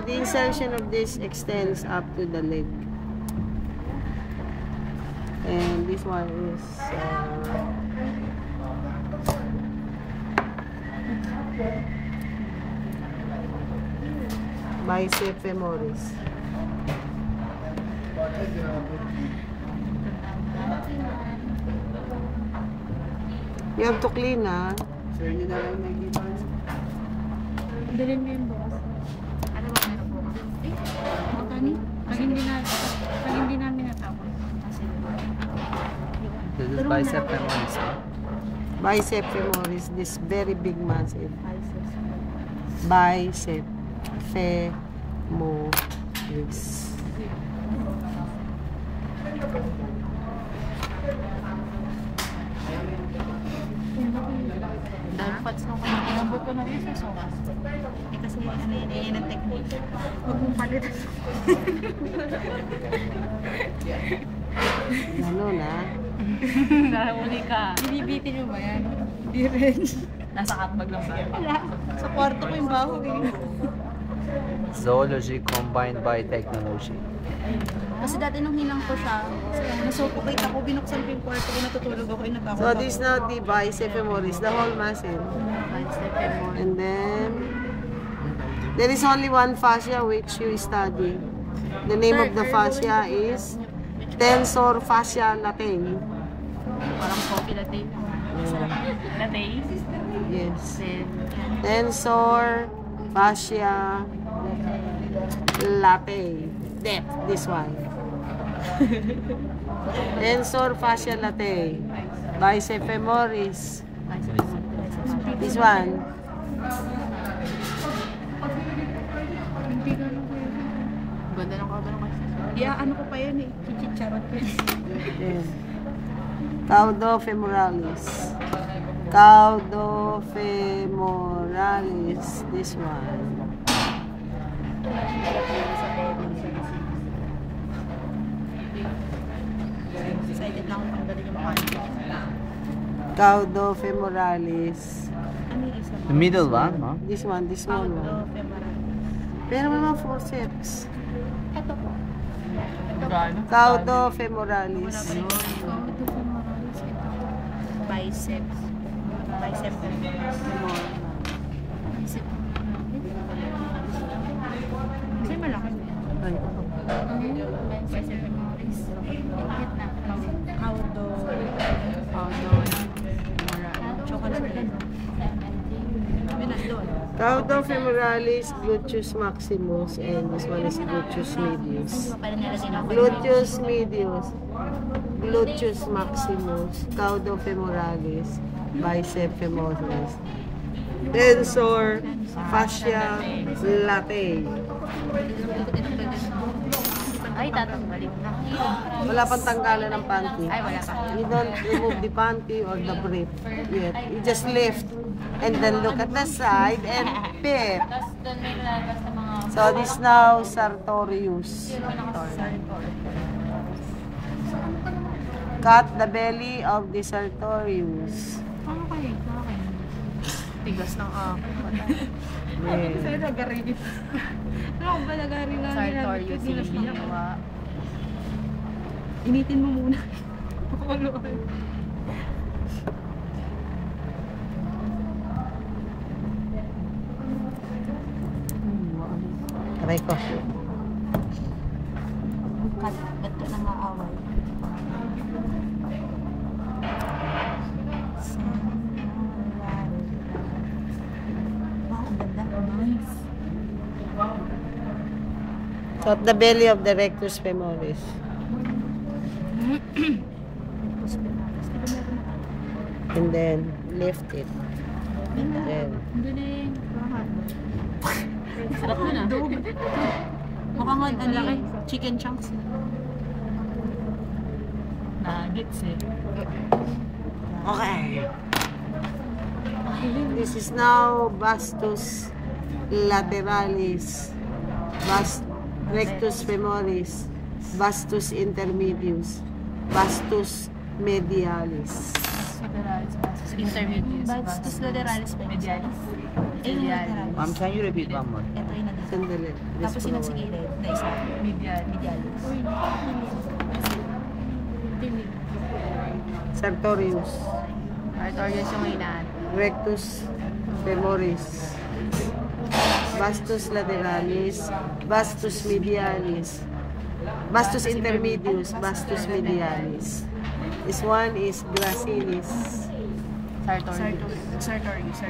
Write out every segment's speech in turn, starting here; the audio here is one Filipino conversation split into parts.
The insertion of this extends up to the leg. And this one is bicep femoris. You have to clean, ha? So, yun na lang nakikita. Dalhin mo yung bukas. Ano ba meron bukas? Makani? Pag hindi namin natapos. This is bicep femoris. Bicep femoris, this very big muscle. Bicep femoris. Dahil pats nung inabot ko na rin sa sokas. Kasi ano yun ang technique. Huwag mong palitan. Ano na? Nahuli ka. Binibitin mo ba yan? Hindi rin. Nasa katbag lang ba? Wala. Sa kwarto ko yung baho eh. Zoology combined by technology. Kasi dati nung hinang ko siya, nasuffocate ako, binuksan ko yung kwarto ko, natutulog ako, inatakot So, ako. this is now the bicep femoris, the whole muscle. Bicep femoris. And then, there is only one fascia which you study. The name of the fascia is tensor fascia latae. Parang coffee latte. Latte? Yes. Tensor fascia latae. Depth, this one. Tensor fascia latae. Bicep femoris. This one. Hindi ka lang kayo. Ganda ng kaban ng kasi. Ano ko pa yan eh. Chichicharot ko yan. Yeah. Caudofemoralis. Caudofemoralis. This one. Excited lang akong panggaling yung mukha niya. Caudofemoralis. Ano yung isa? The middle one, no? This one, this small one. Caudofemoralis. Pero may mga forceps. Ito po. Caudofemoralis. Caudofemoralis. Biceps. Bicep femoris. Bicep. Kasi malaki. Ay. Bicep femoris. Higit na. Caudofemoralis, gluteus maximus, and this one is gluteus medius. Gluteus medius, gluteus maximus, caudofemoralis, bicep femoris, tensor fascia latae. Ay, tatanggalin na. Wala pang tanggalan ng panty. Ay, wala pa. You don't remove the panty or the brief yet. You just lift and then look at the side and pip. Tapos doon may lalabas na mga... So this now sartorius. Cut the belly of the sartorius. Ano kayo? Tigas ng Yeah. Sa'yo nagarin. Ano ba nagarin na sartorius yung ginawa? Initin mo muna. Pakuluan. Aray ko. Cut ka na maaway. Wow, ang ganda. Nice. Cut the belly of the rectus femoris. And then lift it. And then Galing. Sarap na na. Mukhang ang laki. Chicken chunks. Nuggets eh. okay. This is now vastus lateralis, rectus femoris, vastus intermedius, vastus medialis. Intermedius. Vastus lateralis medialis. Medialis. Ma'am, can you repeat one more? Ito yung nandito. Sandali. Tapos yung sa gilid na isa. Medialis. Sartorius. Artorius yung inaan. Rectus femoris. Vastus lateralis. Vastus medialis. Vastus intermedius. Vastus medialis. This one is gracilis. Sartorius.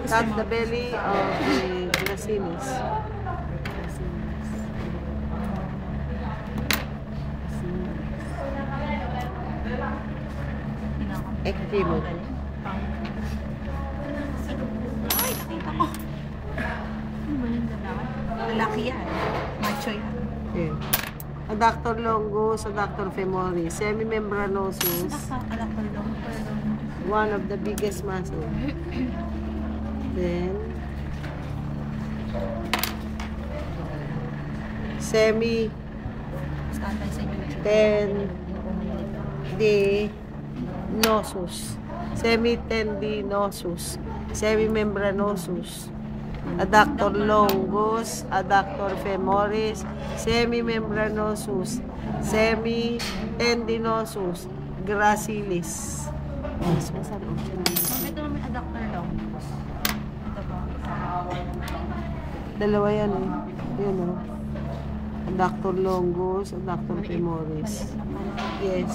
Cut the belly of the gracilis. Ectimo. Ay, nakita ko. Lalaki yan. Macho yan. Okay. Adductor longus, adductor femoris, semimembranosus, Alak ko lang. one of the biggest muscle. Then, semi Stand tayo sa YouTube. tendinosus, semitendinosus, semimembranosus, adductor longus, adductor femoris, semimembranosus, semitendinosus, gracilis. Ito may adductor long. Ito ba? Dalawa yan eh. Yun o. Adductor longus, adductor femoris. Yes.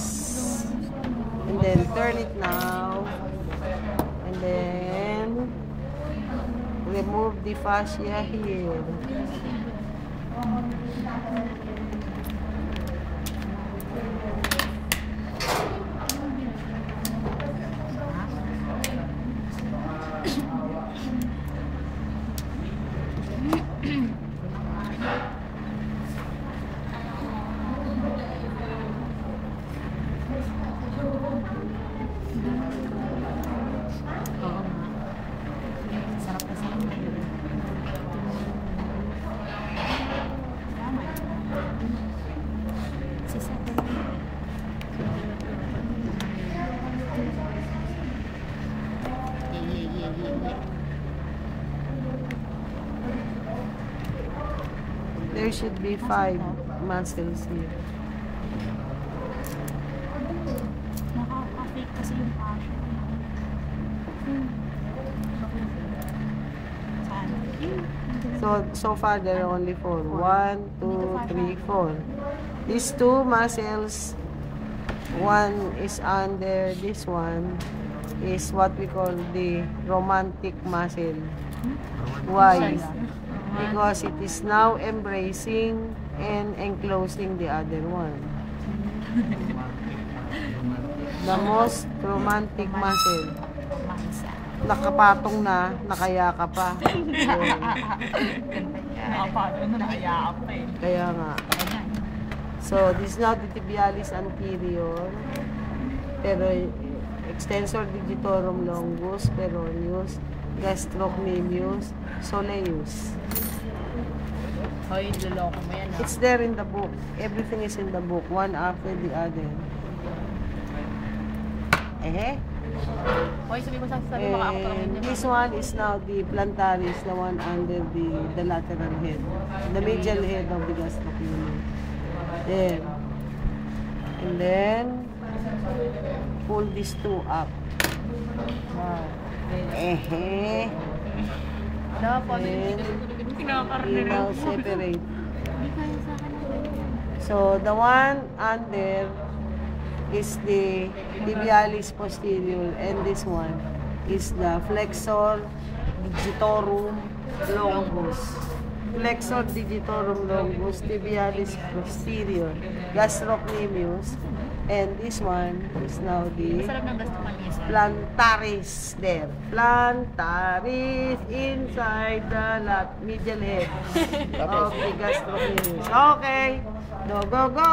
And then turn it now. And then remove the fascia here. Sarap na sarap na yun. Tama. Si Saturday. Yeah. There should be 5 muscles here. Nakaka-fake kasi yung passion. Saan? So far there are only 4. 1, 2, 3, 4. These 2 muscles, one is under, this one is what we call the romantic muscle. Why? Because it is now embracing and enclosing the other one. The most romantic muscle. Mansa. Nakapatong na, nakayaka pa. Nakapatong na nakayakap pa eh. Kaya nga. So, this is now the tibialis anterior. Pero, extensor digitorum longus, peroneus, gastrocnemius, soleus. Hoy, luloko mo yan ah. It's there in the book. Everything is in the book, one after the other. Hoy, sabi mo sa sabi baka ako And this one is now the plantaris, the one under the lateral head, the medial head of the gastrocnemius. There. And then, pull these 2 up. Dapat, And kinakarne you now separate. So, the one under is the tibialis posterior, and this one is the flexor digitorum longus. Flexor digitorum longus, tibialis posterior, gastrocnemius, and this one is now the Masarap ng gasto kami sa plantaris there. Plantaris inside the medial head of the gastrocnemius. Okay, go, go, go!